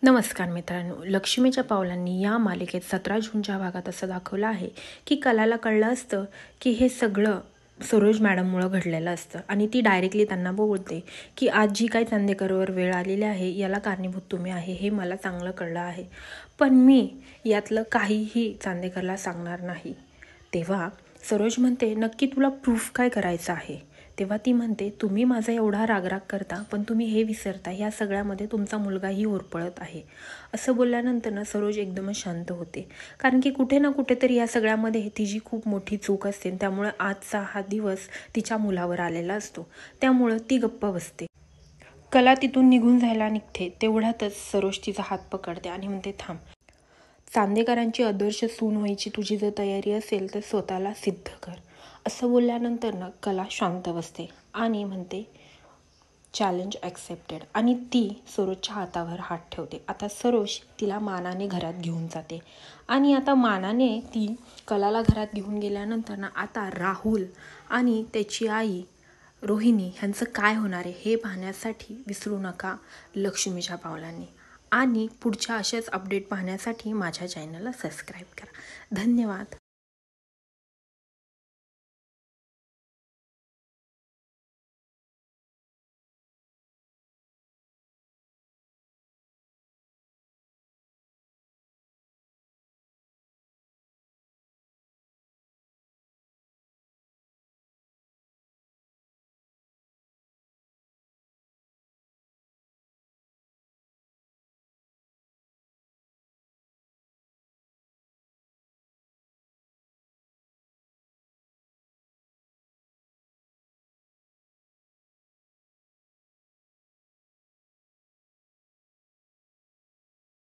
नमस्कार मित्रांनो, लक्ष्मीच्या पावलांनी या मालिकेत 17 जूनच्या भागात असं दाखवलं आहे की कलाला कळलं असतं की हे सगळं सरोज मॅडममुळं घडलेलं असतं आणि ती डायरेक्टली त्यांना बोलते की आज जी काही चांदेकरवर वेळ आलेली आहे याला कारणीभूत तुम्ही आहे हे मला चांगलं कळलं आहे, पण मी यातलं काहीही चांदेकरला सांगणार नाही. तेव्हा सरोज म्हणते नक्की तुला प्रूफ काय करायचं आहे. तेव्हा ती म्हणते तुम्ही माझा एवढा रागराग करता पण तुम्ही हे विसरता ह्या सगळ्यामध्ये तुमचा मुलगाही होरपळत आहे. असं बोलल्यानंतर ना सरोज एकदमच शांत होते, कारण की कुठे ना कुठेतरी या सगळ्यामध्ये तिची खूप मोठी चूक असते. त्यामुळे आजचा हा दिवस तिच्या मुलावर आलेला असतो, त्यामुळं ती गप्प बसते. कला तिथून निघून जायला निघते तेवढ्यातच सरोज तिचा हात पकडते आणि म्हणते थांब, चांदेकरांची आदर्श सून व्हायची तुझी जर तयारी असेल तर स्वतःला सिद्ध कर. असं बोलल्यानंतर ना कला शांत बसते आणि म्हणते चॅलेंज ॲक्सेप्टेड आणि ती सरोजच्या हातावर हात ठेवते. आता सरोज तिला मानाने घरात घेऊन जाते आणि आता मानाने ती कलाला घरात घेऊन गेल्यानंतर ना आता राहुल आणि त्याची आई रोहिणी ह्यांचं काय होणार आहे हे पाहण्यासाठी विसरू नका लक्ष्मीच्या पावलांनी. आणि पुढच्या अशाच अपडेट पाहण्यासाठी माझ्या चॅनलला सबस्क्राईब करा. धन्यवाद.